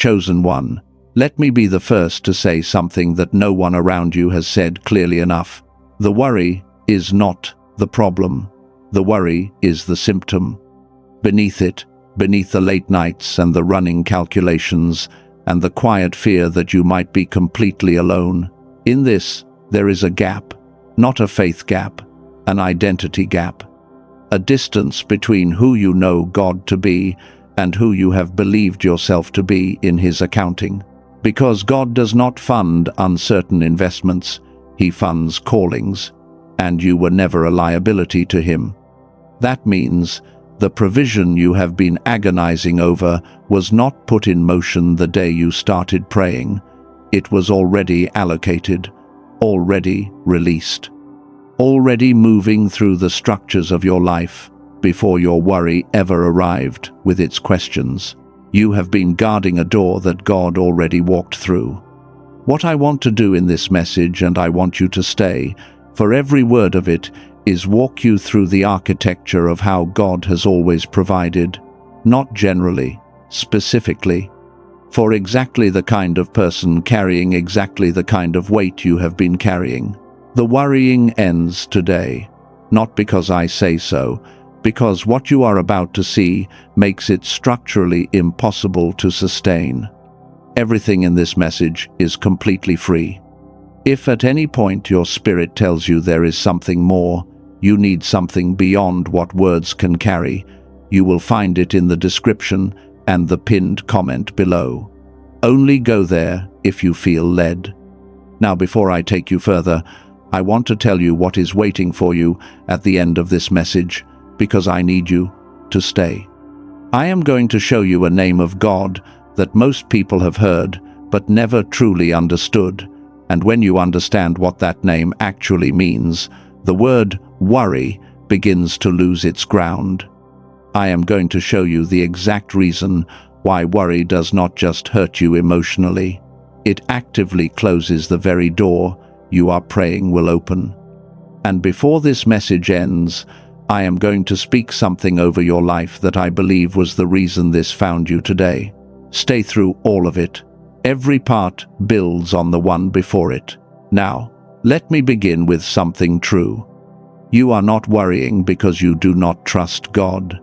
Chosen one, let me be the first to say something that no one around you has said clearly enough. The worry is not the problem. The worry is the symptom. Beneath it, beneath the late nights and the running calculations and the quiet fear that you might be completely alone, in this, there is a gap, not a faith gap, an identity gap. A distance between who you know God to be and who you have believed yourself to be in His accounting. Because God does not fund uncertain investments, He funds callings, and you were never a liability to Him. That means the provision you have been agonizing over was not put in motion the day you started praying. It was already allocated, already released, already moving through the structures of your life before your worry ever arrived with its questions. You have been guarding a door that God already walked through. What I want to do in this message, and I want you to stay, for every word of it, is walk you through the architecture of how God has always provided, not generally, specifically, for exactly the kind of person carrying exactly the kind of weight you have been carrying. The worrying ends today, not because I say so, because what you are about to see makes it structurally impossible to sustain. Everything in this message is completely free. If at any point your spirit tells you there is something more, you need something beyond what words can carry, you will find it in the description and the pinned comment below. Only go there if you feel led. Now, before I take you further, I want to tell you what is waiting for you at the end of this message, because I need you to stay. I am going to show you a name of God that most people have heard but never truly understood, and when you understand what that name actually means, the word worry begins to lose its ground. I am going to show you the exact reason why worry does not just hurt you emotionally. It actively closes the very door you are praying will open. And before this message ends, I am going to speak something over your life that I believe was the reason this found you today. Stay through all of it. Every part builds on the one before it. Now, let me begin with something true. You are not worrying because you do not trust God.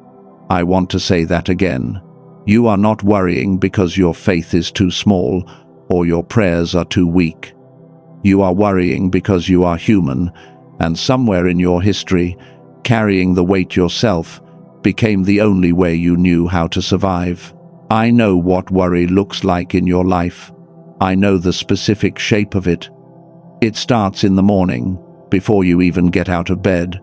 I want to say that again. You are not worrying because your faith is too small or your prayers are too weak. You are worrying because you are human, and somewhere in your history, carrying the weight yourself became the only way you knew how to survive. I know what worry looks like in your life. I know the specific shape of it. It starts in the morning, before you even get out of bed,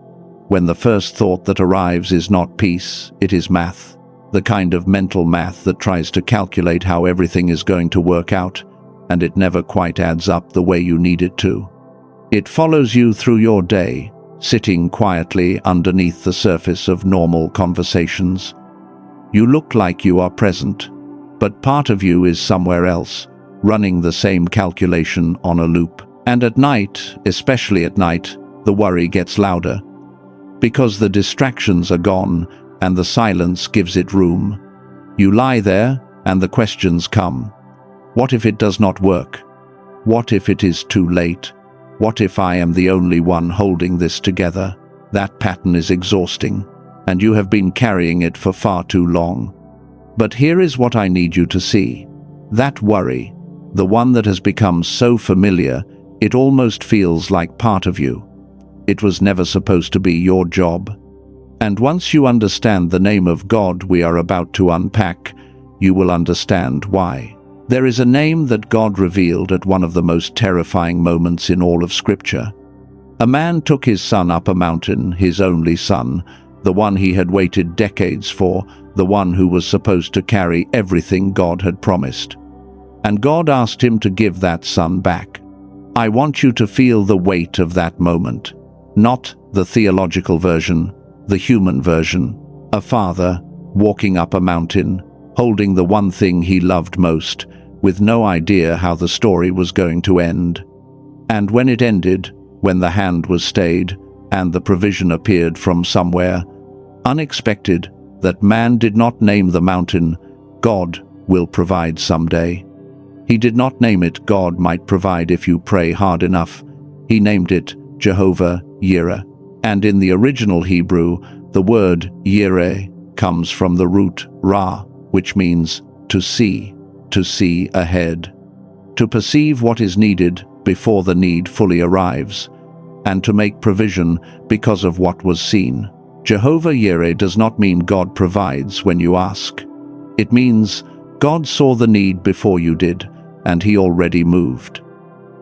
when the first thought that arrives is not peace, it is math. The kind of mental math that tries to calculate how everything is going to work out, and it never quite adds up the way you need it to. It follows you through your day, sitting quietly underneath the surface of normal conversations. You look like you are present, but part of you is somewhere else, running the same calculation on a loop. And at night, especially at night, the worry gets louder, because the distractions are gone and the silence gives it room. You lie there and the questions come. What if it does not work? What if it is too late? What if I am the only one holding this together? That pattern is exhausting, and you have been carrying it for far too long. But here is what I need you to see. That worry, the one that has become so familiar, it almost feels like part of you. It was never supposed to be your job. And once you understand the name of God we are about to unpack, you will understand why. There is a name that God revealed at one of the most terrifying moments in all of Scripture. A man took his son up a mountain, his only son, the one he had waited decades for, the one who was supposed to carry everything God had promised. And God asked him to give that son back. I want you to feel the weight of that moment, not the theological version, the human version. A father walking up a mountain, holding the one thing he loved most, with no idea how the story was going to end. And when it ended, when the hand was stayed, and the provision appeared from somewhere, unexpected, that man did not name the mountain, God will provide someday. He did not name it God might provide if you pray hard enough. He named it Jehovah Yireh. And in the original Hebrew, the word Yireh comes from the root Ra, which means to see ahead, to perceive what is needed before the need fully arrives, and to make provision because of what was seen. Jehovah Yireh does not mean God provides when you ask. It means God saw the need before you did, and He already moved.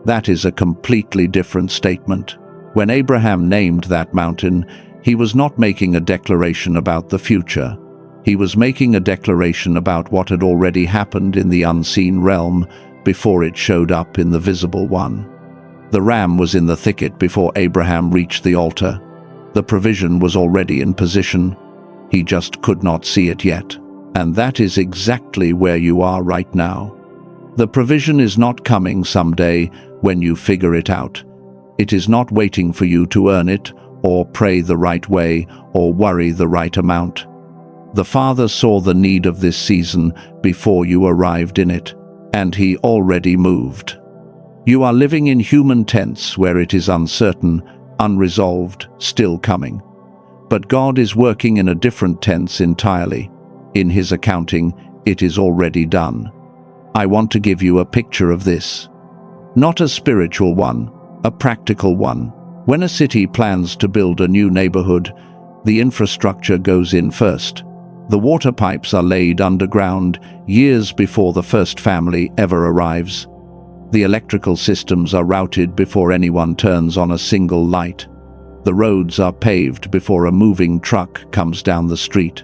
That is a completely different statement. When Abraham named that mountain, he was not making a declaration about the future. He was making a declaration about what had already happened in the unseen realm before it showed up in the visible one. The ram was in the thicket before Abraham reached the altar. The provision was already in position. He just could not see it yet. And that is exactly where you are right now. The provision is not coming someday when you figure it out. It is not waiting for you to earn it, or pray the right way, or worry the right amount. The Father saw the need of this season before you arrived in it, and He already moved. You are living in human tense where it is uncertain, unresolved, still coming. But God is working in a different tense entirely. In His accounting, it is already done. I want to give you a picture of this. Not a spiritual one, a practical one. When a city plans to build a new neighborhood, the infrastructure goes in first. The water pipes are laid underground years before the first family ever arrives. The electrical systems are routed before anyone turns on a single light. The roads are paved before a moving truck comes down the street.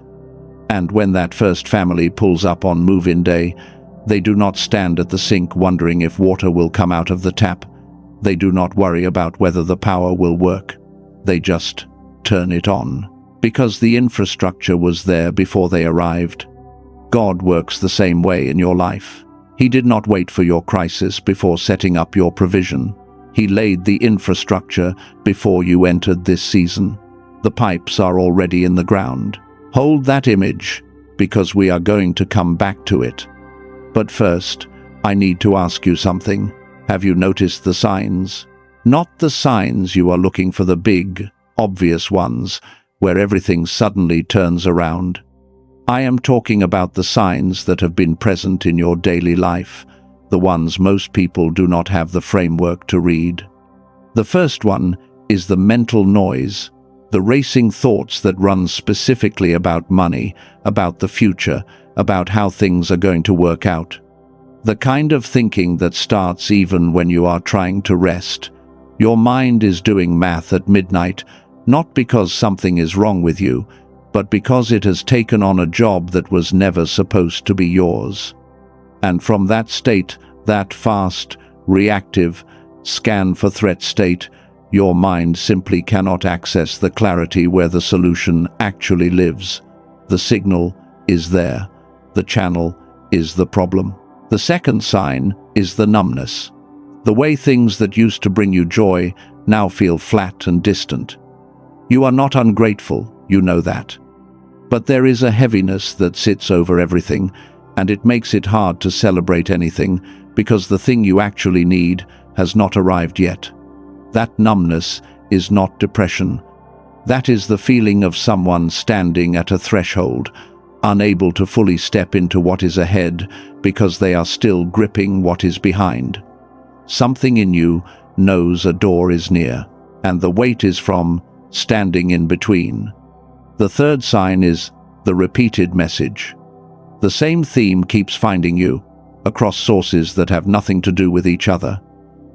And when that first family pulls up on move-in day, they do not stand at the sink wondering if water will come out of the tap. They do not worry about whether the power will work. They just turn it on, because the infrastructure was there before they arrived. God works the same way in your life. He did not wait for your crisis before setting up your provision. He laid the infrastructure before you entered this season. The pipes are already in the ground. Hold that image, because we are going to come back to it. But first, I need to ask you something. Have you noticed the signs? Not the signs you are looking for, the big, obvious ones, where everything suddenly turns around. I am talking about the signs that have been present in your daily life, the ones most people do not have the framework to read. The first one is the mental noise, the racing thoughts that run specifically about money, about the future, about how things are going to work out. The kind of thinking that starts even when you are trying to rest. Your mind is doing math at midnight, not because something is wrong with you, but because it has taken on a job that was never supposed to be yours. And from that state, that fast, reactive, scan for threat state, your mind simply cannot access the clarity where the solution actually lives. The signal is there. The channel is the problem. The second sign is the numbness. The way things that used to bring you joy now feel flat and distant. You are not ungrateful, you know that. But there is a heaviness that sits over everything, and it makes it hard to celebrate anything because the thing you actually need has not arrived yet. That numbness is not depression. That is the feeling of someone standing at a threshold, unable to fully step into what is ahead because they are still gripping what is behind. Something in you knows a door is near, and the weight is from standing in between. The third sign is the repeated message. The same theme keeps finding you, across sources that have nothing to do with each other.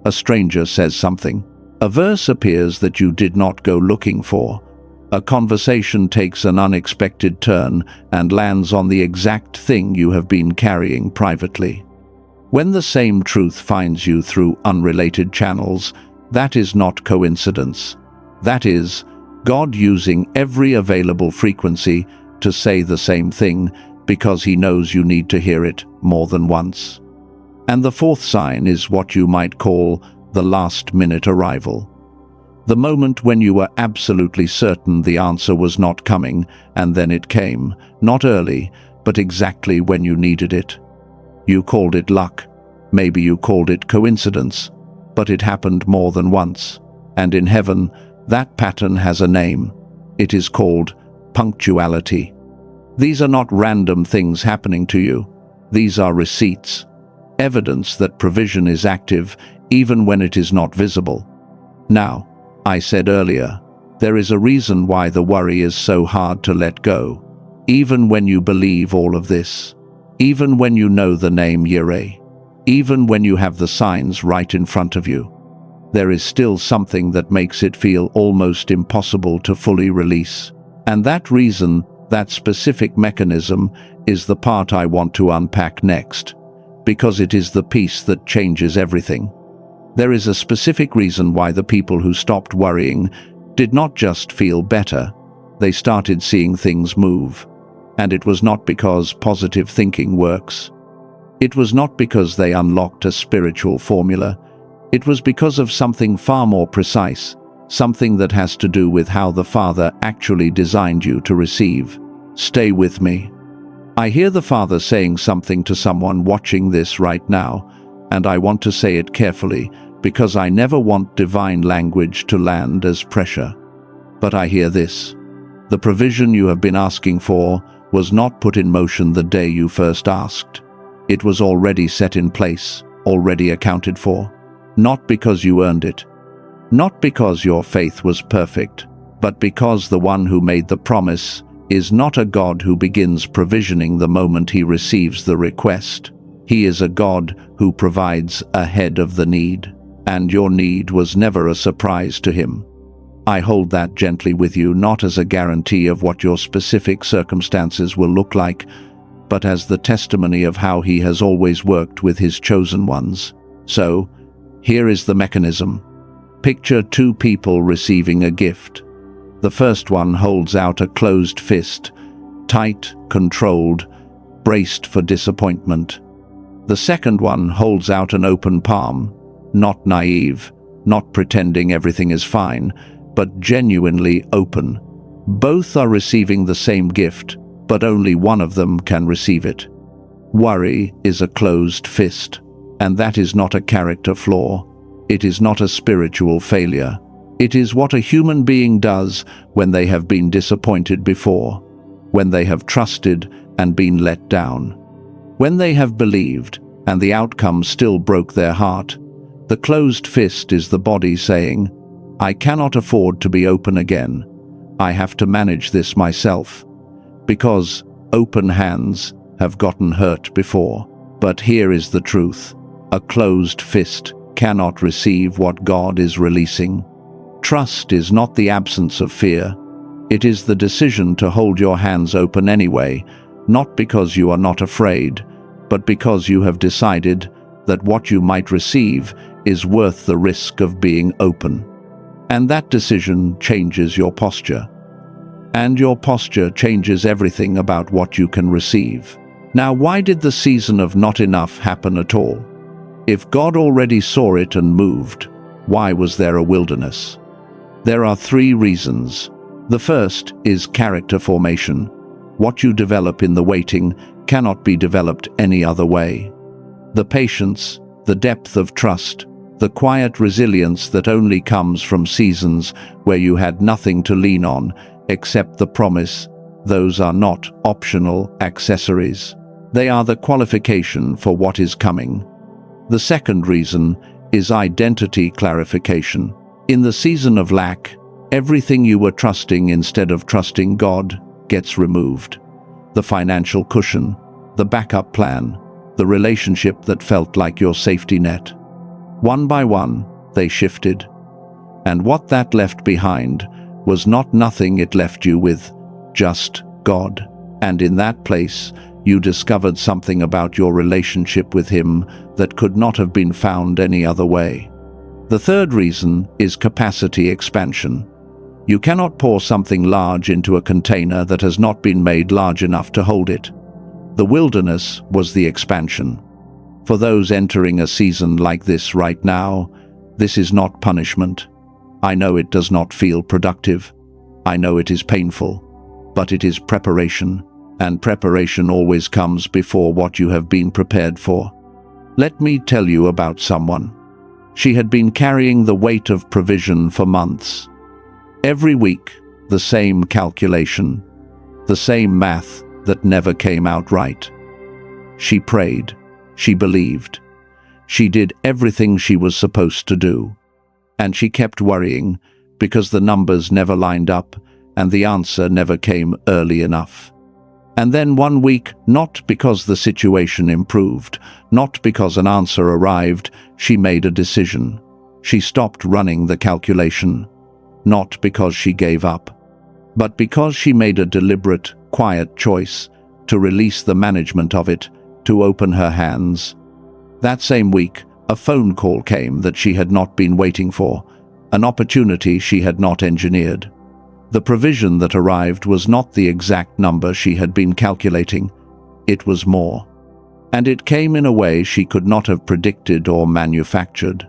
A stranger says something. A verse appears that you did not go looking for. A conversation takes an unexpected turn and lands on the exact thing you have been carrying privately. When the same truth finds you through unrelated channels, that is not coincidence. That is God using every available frequency to say the same thing because He knows you need to hear it more than once. And the fourth sign is what you might call the last-minute arrival. The moment when you were absolutely certain the answer was not coming, and then it came, not early, but exactly when you needed it. You called it luck. Maybe you called it coincidence. But it happened more than once. And in heaven, that pattern has a name. It is called punctuality. These are not random things happening to you. These are receipts. Evidence that provision is active even when it is not visible. Now, I said earlier, there is a reason why the worry is so hard to let go. Even when you believe all of this. Even when you know the name Yireh. Even when you have the signs right in front of you. There is still something that makes it feel almost impossible to fully release. And that reason, that specific mechanism, is the part I want to unpack next. Because it is the piece that changes everything. There is a specific reason why the people who stopped worrying did not just feel better. They started seeing things move. And it was not because positive thinking works. It was not because they unlocked a spiritual formula. It was because of something far more precise, something that has to do with how the Father actually designed you to receive. Stay with me. I hear the Father saying something to someone watching this right now, and I want to say it carefully because I never want divine language to land as pressure. But I hear this. The provision you have been asking for was not put in motion the day you first asked. It was already set in place, already accounted for. Not because you earned it. Not because your faith was perfect, but because the one who made the promise is not a God who begins provisioning the moment he receives the request. He is a God who provides ahead of the need, and your need was never a surprise to him. I hold that gently with you, not as a guarantee of what your specific circumstances will look like, but as the testimony of how he has always worked with his chosen ones. So, here is the mechanism. Picture two people receiving a gift. The first one holds out a closed fist, tight, controlled, braced for disappointment. The second one holds out an open palm, not naive, not pretending everything is fine, but genuinely open. Both are receiving the same gift, but only one of them can receive it. Worry is a closed fist, and that is not a character flaw. It is not a spiritual failure. It is what a human being does when they have been disappointed before, when they have trusted and been let down, when they have believed and the outcome still broke their heart. The closed fist is the body saying, I cannot afford to be open again. I have to manage this myself. Because open hands have gotten hurt before. But here is the truth. A closed fist cannot receive what God is releasing. Trust is not the absence of fear. It is the decision to hold your hands open anyway, not because you are not afraid, but because you have decided that what you might receive is worth the risk of being open. And that decision changes your posture. And your posture changes everything about what you can receive. Now, why did the season of not enough happen at all? If God already saw it and moved, why was there a wilderness? There are 3 reasons. The first is character formation. What you develop in the waiting cannot be developed any other way. The patience, the depth of trust, the quiet resilience that only comes from seasons where you had nothing to lean on except the promise, those are not optional accessories. They are the qualification for what is coming. The second reason is identity clarification. In the season of lack, everything you were trusting instead of trusting God gets removed. The financial cushion, the backup plan, the relationship that felt like your safety net. One by one, they shifted. And what that left behind was not nothing it left you with, just God. And in that place, you discovered something about your relationship with Him that could not have been found any other way. The third reason is capacity expansion. You cannot pour something large into a container that has not been made large enough to hold it. The wilderness was the expansion. For those entering a season like this right now, this is not punishment. I know it does not feel productive. I know it is painful, but it is preparation. and preparation always comes before what you have been prepared for. Let me tell you about someone. She had been carrying the weight of provision for months. Every week, the same calculation, the same math that never came out right. She prayed, she believed, she did everything she was supposed to do. And she kept worrying because the numbers never lined up and the answer never came early enough. And then one week, not because the situation improved, not because an answer arrived, she made a decision. She stopped running the calculation. Not because she gave up, but because she made a deliberate, quiet choice to release the management of it, to open her hands. That same week, a phone call came that she had not been waiting for, an opportunity she had not engineered. The provision that arrived was not the exact number she had been calculating. It was more. And it came in a way she could not have predicted or manufactured.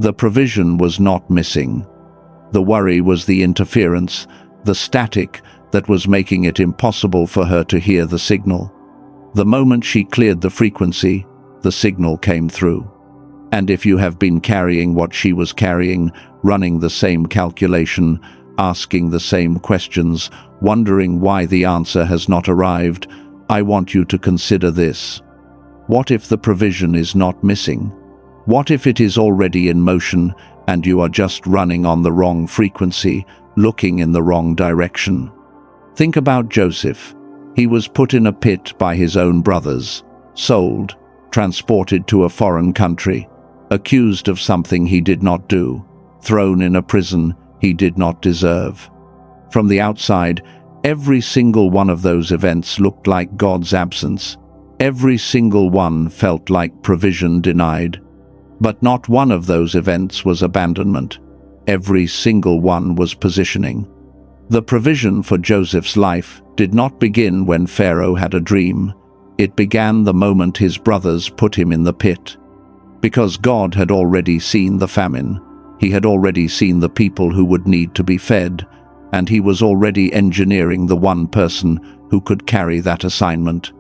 The provision was not missing. The worry was the interference, the static that was making it impossible for her to hear the signal. The moment she cleared the frequency, the signal came through. And if you have been carrying what she was carrying, running the same calculation, asking the same questions, wondering why the answer has not arrived, I want you to consider this. What if the provision is not missing? What if it is already in motion and you are just running on the wrong frequency, looking in the wrong direction? Think about Joseph. He was put in a pit by his own brothers, sold, transported to a foreign country, accused of something he did not do, thrown in a prison he did not deserve. From the outside, every single one of those events looked like God's absence. Every single one felt like provision denied. But not one of those events was abandonment. Every single one was positioning. The provision for Joseph's life did not begin when Pharaoh had a dream. It began the moment his brothers put him in the pit. Because God had already seen the famine. He had already seen the people who would need to be fed, and he was already engineering the one person who could carry that assignment.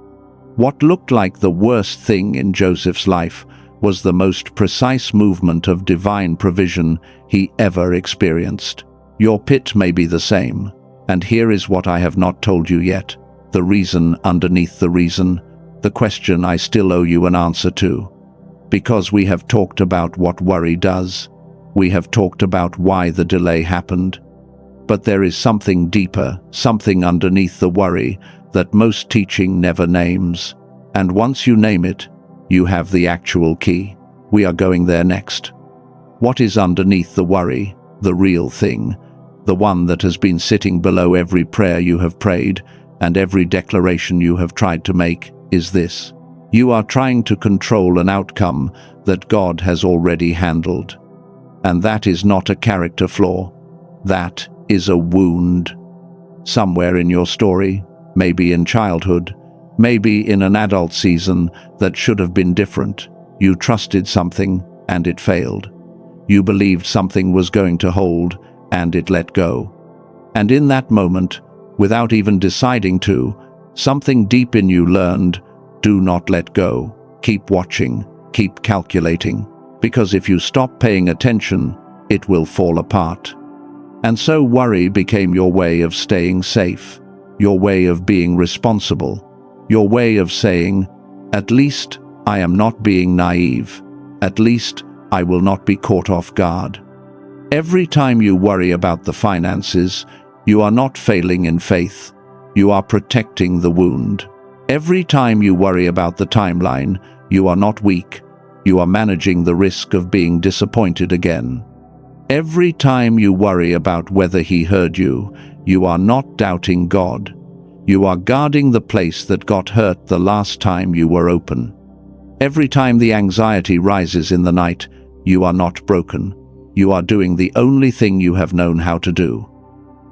What looked like the worst thing in Joseph's life was the most precise movement of divine provision he ever experienced. Your pit may be the same, and here is what I have not told you yet, the reason underneath the reason, the question I still owe you an answer to. Because we have talked about what worry does, we have talked about why the delay happened. But there is something deeper, something underneath the worry that most teaching never names. And once you name it, you have the actual key. We are going there next. What is underneath the worry, the real thing, the one that has been sitting below every prayer you have prayed and every declaration you have tried to make, is this. You are trying to control an outcome that God has already handled. And that is not a character flaw. That is a wound. Somewhere in your story, maybe in childhood, maybe in an adult season that should have been different, you trusted something and it failed. You believed something was going to hold and it let go. And in that moment, without even deciding to, something deep in you learned, do not let go. Keep watching, keep calculating. Because if you stop paying attention, it will fall apart. And so worry became your way of staying safe, your way of being responsible, your way of saying, at least I am not being naive, at least I will not be caught off guard. Every time you worry about the finances, you are not failing in faith, you are protecting the wound. Every time you worry about the timeline, you are not weak, you are managing the risk of being disappointed again. Every time you worry about whether He heard you, you are not doubting God. You are guarding the place that got hurt the last time you were open. Every time the anxiety rises in the night, you are not broken. You are doing the only thing you have known how to do.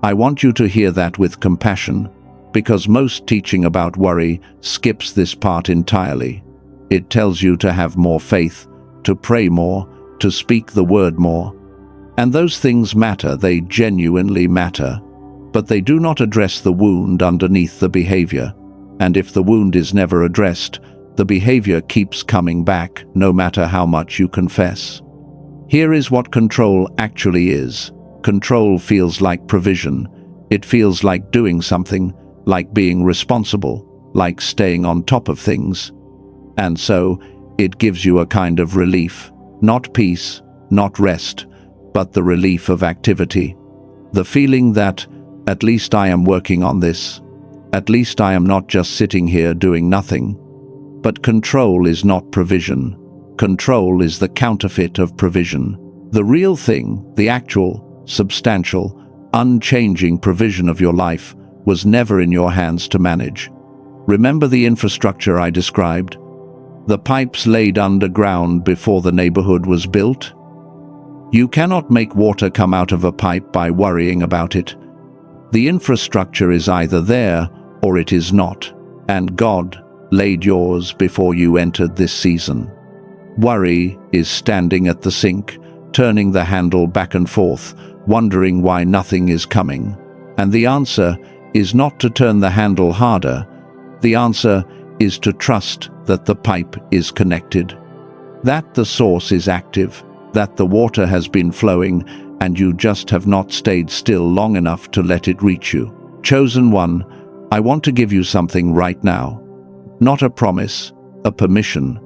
I want you to hear that with compassion, because most teaching about worry skips this part entirely. It tells you to have more faith, to pray more, to speak the word more. And those things matter, they genuinely matter. But they do not address the wound underneath the behavior. And if the wound is never addressed, the behavior keeps coming back, no matter how much you confess. Here is what control actually is. Control feels like provision. It feels like doing something, like being responsible, like staying on top of things. And so, it gives you a kind of relief. Not peace, not rest, but the relief of activity. The feeling that, at least I am working on this. At least I am not just sitting here doing nothing. But control is not provision. Control is the counterfeit of provision. The real thing, the actual, substantial, unchanging provision of your life, was never in your hands to manage. Remember the infrastructure I described? The pipes laid underground before the neighborhood was built? You cannot make water come out of a pipe by worrying about it. The infrastructure is either there or it is not, and God laid yours before you entered this season. Worry is standing at the sink, turning the handle back and forth, wondering why nothing is coming. And the answer is not to turn the handle harder. The answer is to trust that the pipe is connected, that the source is active, that the water has been flowing, and you just have not stayed still long enough to let it reach you. Chosen one, I want to give you something right now. Not a promise, a permission.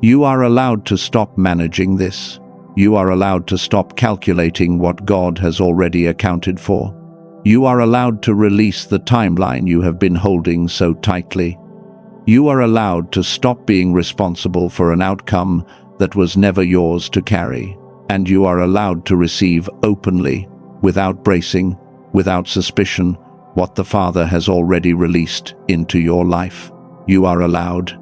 You are allowed to stop managing this. You are allowed to stop calculating what God has already accounted for. You are allowed to release the timeline you have been holding so tightly. You are allowed to stop being responsible for an outcome that was never yours to carry. And you are allowed to receive openly, without bracing, without suspicion, what the Father has already released into your life. You are allowed.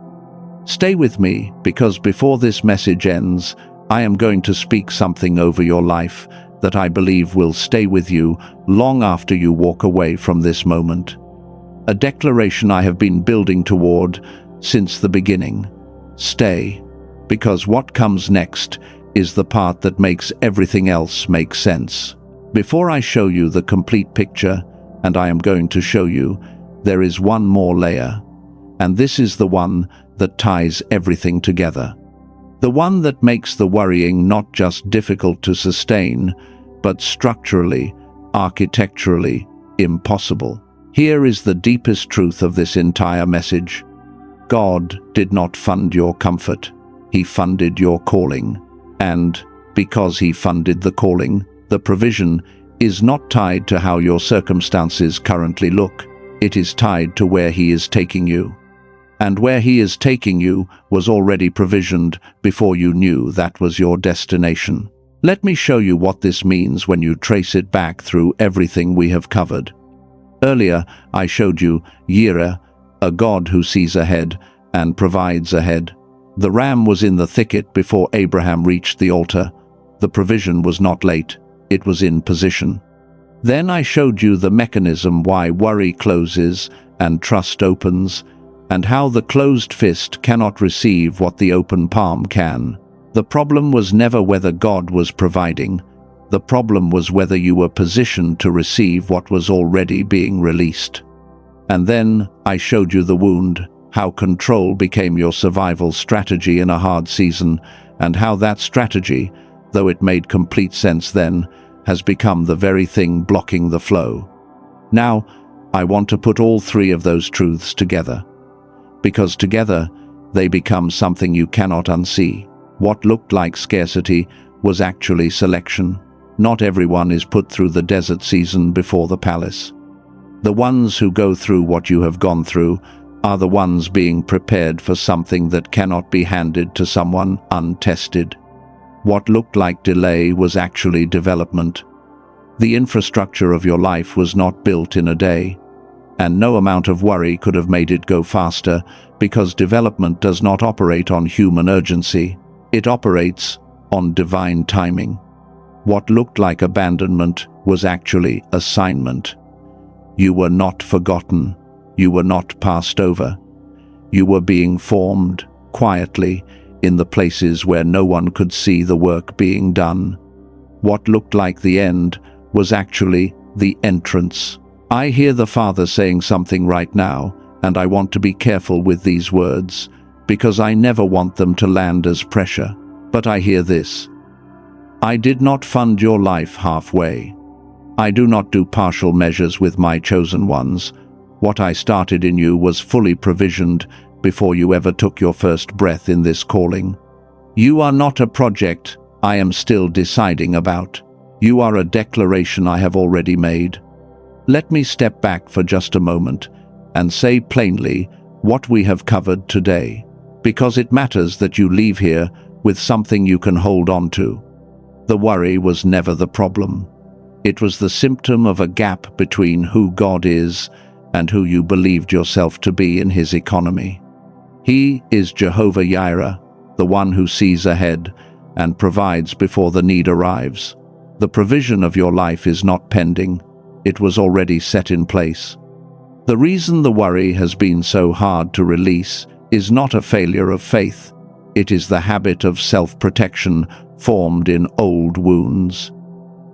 Stay with me, because before this message ends, I am going to speak something over your life that I believe will stay with you long after you walk away from this moment. A declaration I have been building toward since the beginning. Stay, because what comes next is the part that makes everything else make sense. Before I show you the complete picture, and I am going to show you, there is one more layer. And this is the one that ties everything together. The one that makes the worrying not just difficult to sustain, but structurally, architecturally, impossible. Here is the deepest truth of this entire message. God did not fund your comfort. He funded your calling. And because He funded the calling, the provision is not tied to how your circumstances currently look. It is tied to where He is taking you. And where He is taking you was already provisioned before you knew that was your destination. Let me show you what this means when you trace it back through everything we have covered. Earlier, I showed you Yireh, a God who sees ahead and provides ahead. The ram was in the thicket before Abraham reached the altar. The provision was not late, it was in position. Then I showed you the mechanism why worry closes and trust opens, and how the closed fist cannot receive what the open palm can. The problem was never whether God was providing. The problem was whether you were positioned to receive what was already being released. And then I showed you the wound, how control became your survival strategy in a hard season, and how that strategy, though it made complete sense then, has become the very thing blocking the flow. Now, I want to put all three of those truths together. Because together, they become something you cannot unsee. What looked like scarcity was actually selection. Not everyone is put through the desert season before the palace. The ones who go through what you have gone through are the ones being prepared for something that cannot be handed to someone untested. What looked like delay was actually development. The infrastructure of your life was not built in a day. And no amount of worry could have made it go faster, because development does not operate on human urgency. It operates on divine timing. What looked like abandonment was actually assignment. You were not forgotten. You were not passed over. You were being formed, quietly, in the places where no one could see the work being done. What looked like the end was actually the entrance. I hear the Father saying something right now, and I want to be careful with these words, because I never want them to land as pressure. But I hear this: I did not fund your life halfway. I do not do partial measures with my chosen ones. What I started in you was fully provisioned before you ever took your first breath in this calling. You are not a project I am still deciding about. You are a declaration I have already made. Let me step back for just a moment and say plainly what we have covered today, because it matters that you leave here with something you can hold on to. The worry was never the problem. It was the symptom of a gap between who God is and who you believed yourself to be in His economy. He is Jehovah Jireh, the one who sees ahead and provides before the need arrives. The provision of your life is not pending. It was already set in place. The reason the worry has been so hard to release is not a failure of faith. It is the habit of self-protection formed in old wounds.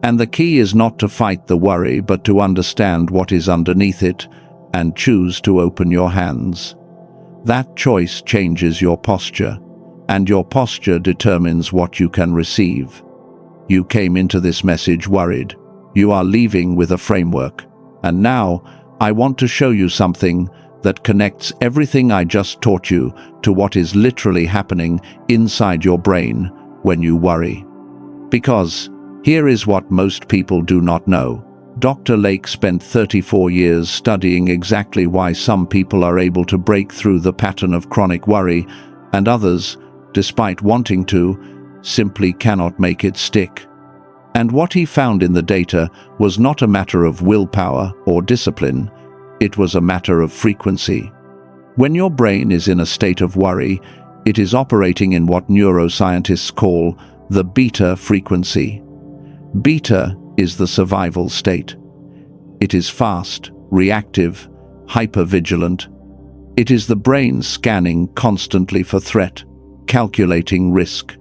And the key is not to fight the worry, but to understand what is underneath it and choose to open your hands. That choice changes your posture, and your posture determines what you can receive. You came into this message worried. You are leaving with a framework. And now, I want to show you something that connects everything I just taught you to what is literally happening inside your brain when you worry. Because here is what most people do not know. Dr. Lake spent 34 years studying exactly why some people are able to break through the pattern of chronic worry, and others, despite wanting to, simply cannot make it stick. And what he found in the data was not a matter of willpower or discipline, it was a matter of frequency. When your brain is in a state of worry, it is operating in what neuroscientists call the beta frequency. Beta is the survival state. It is fast, reactive, hypervigilant. It is the brain scanning constantly for threat, calculating risk,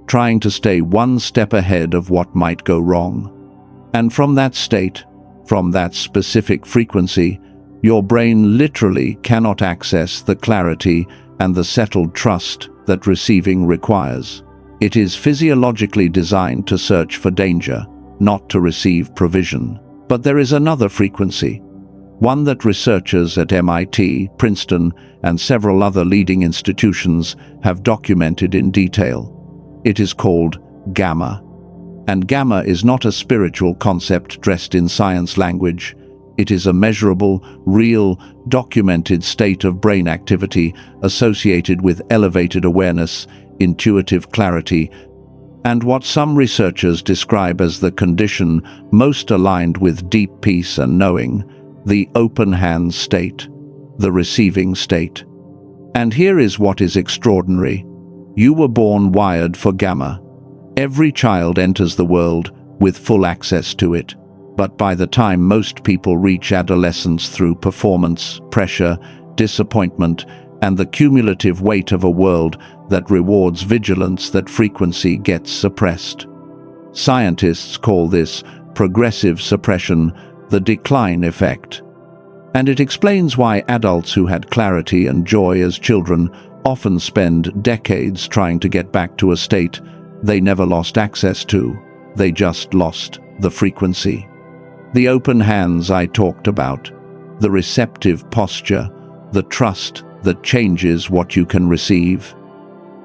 trying to stay one step ahead of what might go wrong. And from that state, from that specific frequency, your brain literally cannot access the clarity and the settled trust that receiving requires. It is physiologically designed to search for danger, not to receive provision. But there is another frequency, one that researchers at MIT, Princeton, and several other leading institutions have documented in detail. It is called gamma. And gamma is not a spiritual concept dressed in science language. It is a measurable, real, documented state of brain activity associated with elevated awareness, intuitive clarity, and what some researchers describe as the condition most aligned with deep peace and knowing, the open hand state, the receiving state. And here is what is extraordinary. You were born wired for gamma. Every child enters the world with full access to it. But by the time most people reach adolescence through performance, pressure, disappointment, and the cumulative weight of a world that rewards vigilance, that frequency gets suppressed. Scientists call this progressive suppression, the decline effect. And it explains why adults who had clarity and joy as children often spend decades trying to get back to a state they never lost access to. They just lost the frequency. The open hands I talked about, the receptive posture, the trust that changes what you can receive.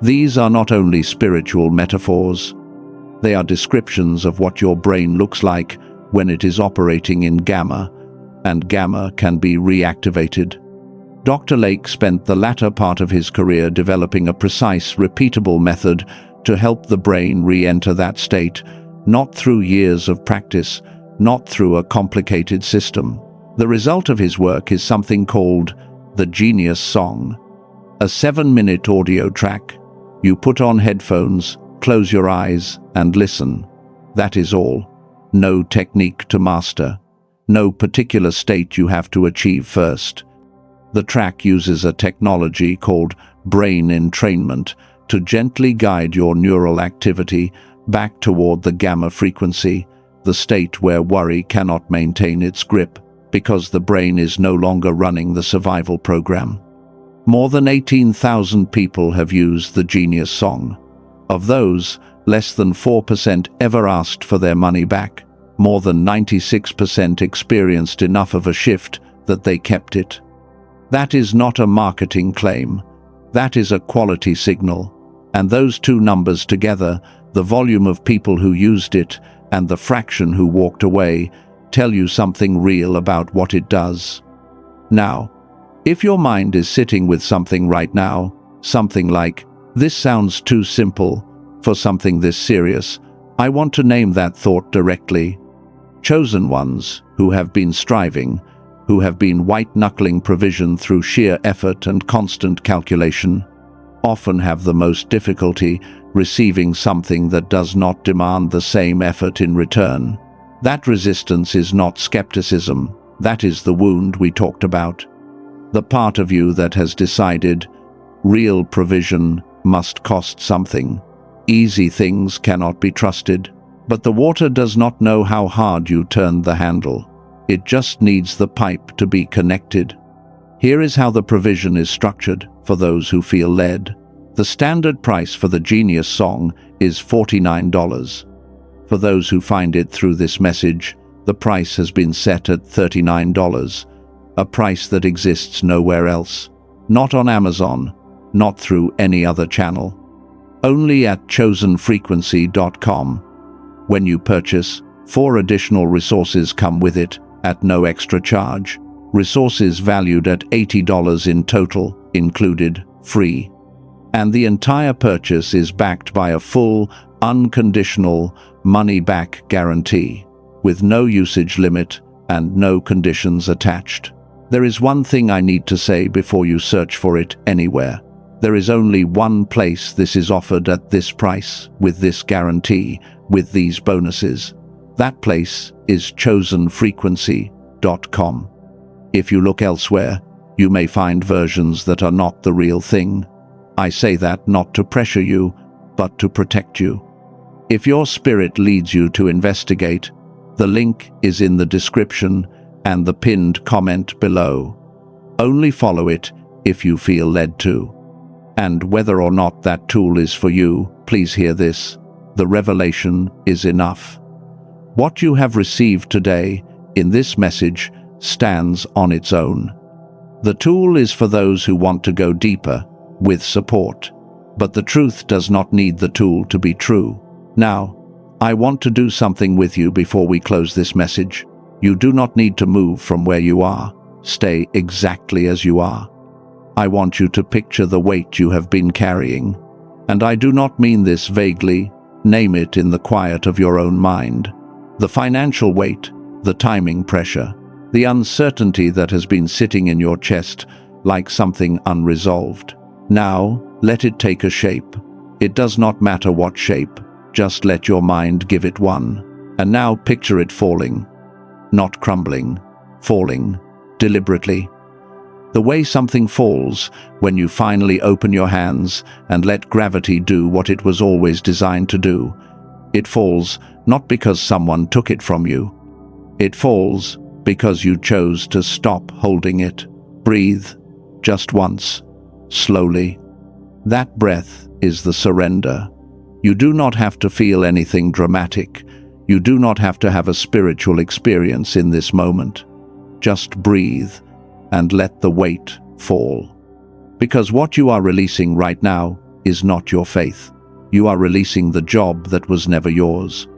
These are not only spiritual metaphors, they are descriptions of what your brain looks like when it is operating in gamma, and gamma can be reactivated. Dr. Lake spent the latter part of his career developing a precise, repeatable method to help the brain re-enter that state, not through years of practice, not through a complicated system. The result of his work is something called the Genius Song, a 7-minute audio track. You put on headphones, close your eyes, and listen. That is all. No technique to master. No particular state you have to achieve first. The track uses a technology called brain entrainment to gently guide your neural activity back toward the gamma frequency, the state where worry cannot maintain its grip, because the brain is no longer running the survival program. More than 18,000 people have used the Genius song. Of those, less than 4% ever asked for their money back. More than 96% experienced enough of a shift that they kept it. That is not a marketing claim. That is a quality signal. And those two numbers together, the volume of people who used it and the fraction who walked away, tell you something real about what it does. Now, if your mind is sitting with something right now, something like, "This sounds too simple for something this serious," I want to name that thought directly. Chosen ones, who have been striving, who have been white-knuckling provision through sheer effort and constant calculation, often have the most difficulty receiving something that does not demand the same effort in return. That resistance is not skepticism. That is the wound we talked about. The part of you that has decided, real provision must cost something. Easy things cannot be trusted. But the water does not know how hard you turned the handle. It just needs the pipe to be connected. Here is how the provision is structured for those who feel led. The standard price for the Genius song is $49. For those who find it through this message, the price has been set at $39, a price that exists nowhere else. Not on Amazon, not through any other channel. Only at chosenfrequency.com. When you purchase, 4 additional resources come with it, at no extra charge. Resources valued at $80 in total, included, free. And the entire purchase is backed by a full, unconditional, money-back guarantee, with no usage limit and no conditions attached. There is one thing I need to say before you search for it anywhere. There is only one place this is offered at this price, with this guarantee, with these bonuses. That place is chosenfrequency.com. If you look elsewhere, you may find versions that are not the real thing. I say that not to pressure you, but to protect you. If your spirit leads you to investigate, the link is in the description and the pinned comment below. Only follow it if you feel led to. And whether or not that tool is for you, please hear this. The revelation is enough. What you have received today in this message stands on its own. The tool is for those who want to go deeper, with support. But the truth does not need the tool to be true. Now, I want to do something with you before we close this message. You do not need to move from where you are. Stay exactly as you are. I want you to picture the weight you have been carrying. And I do not mean this vaguely. Name it in the quiet of your own mind. The financial weight, the timing pressure, the uncertainty that has been sitting in your chest like something unresolved. Now, let it take a shape. It does not matter what shape. Just let your mind give it one. And now picture it falling. Not crumbling. Falling. Deliberately. The way something falls when you finally open your hands and let gravity do what it was always designed to do. It falls not because someone took it from you. It falls because you chose to stop holding it. Breathe. Just once. Slowly. That breath is the surrender. You do not have to feel anything dramatic. You do not have to have a spiritual experience in this moment. Just breathe and let the weight fall. Because what you are releasing right now is not your faith. You are releasing the job that was never yours.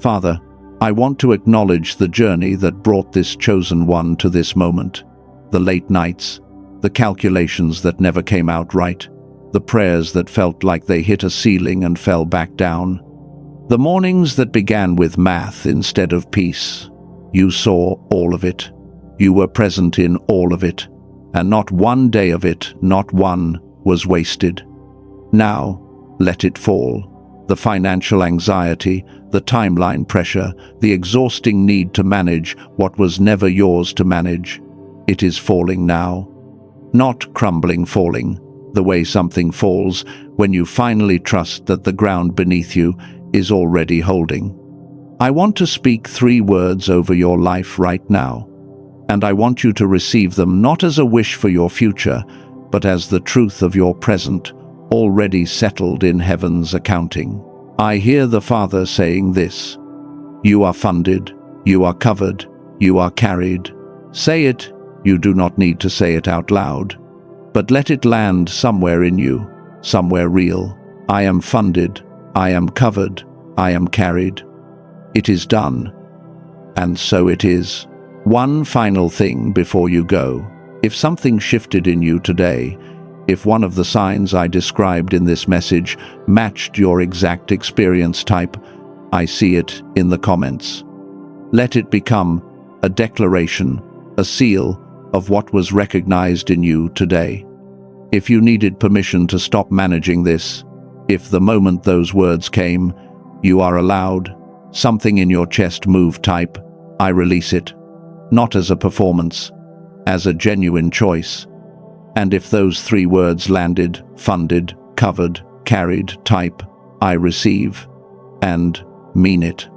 Father, I want to acknowledge the journey that brought this chosen one to this moment. The late nights, the calculations that never came out right, the prayers that felt like they hit a ceiling and fell back down, the mornings that began with math instead of peace. You saw all of it. You were present in all of it, and not one day of it, not one, was wasted. Now, let it fall. The financial anxiety, the timeline pressure, the exhausting need to manage what was never yours to manage. It is falling now. Not crumbling, falling, the way something falls when you finally trust that the ground beneath you is already holding. I want to speak 3 words over your life right now. And I want you to receive them not as a wish for your future, but as the truth of your present, already settled in heaven's accounting. I hear the Father saying this: you are funded, you are covered, you are carried. Say it, you do not need to say it out loud, but let it land somewhere in you, somewhere real. I am funded, I am covered, I am carried. It is done. And so it is. One final thing before you go. If something shifted in you today, if one of the signs I described in this message matched your exact experience type, I see it in the comments. Let it become a declaration, a seal of what was recognized in you today. If you needed permission to stop managing this, if the moment those words came, you are allowed, something in your chest moved type, I release it, not as a performance, as a genuine choice. And if those 3 words landed, funded, covered, carried type, I receive, and mean it.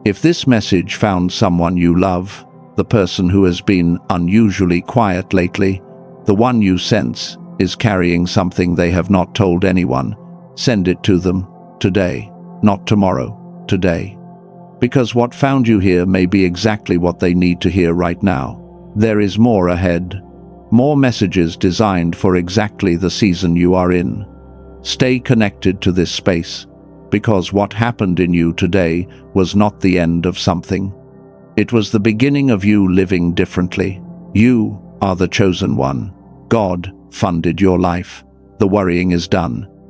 If this message found someone you love, the person who has been unusually quiet lately, the one you sense is carrying something they have not told anyone, send it to them today, not tomorrow, today. Because what found you here may be exactly what they need to hear right now. There is more ahead, more messages designed for exactly the season you are in. Stay connected to this space, because what happened in you today was not the end of something. It was the beginning of you living differently. You are the chosen one. God funded your life. The worrying is done.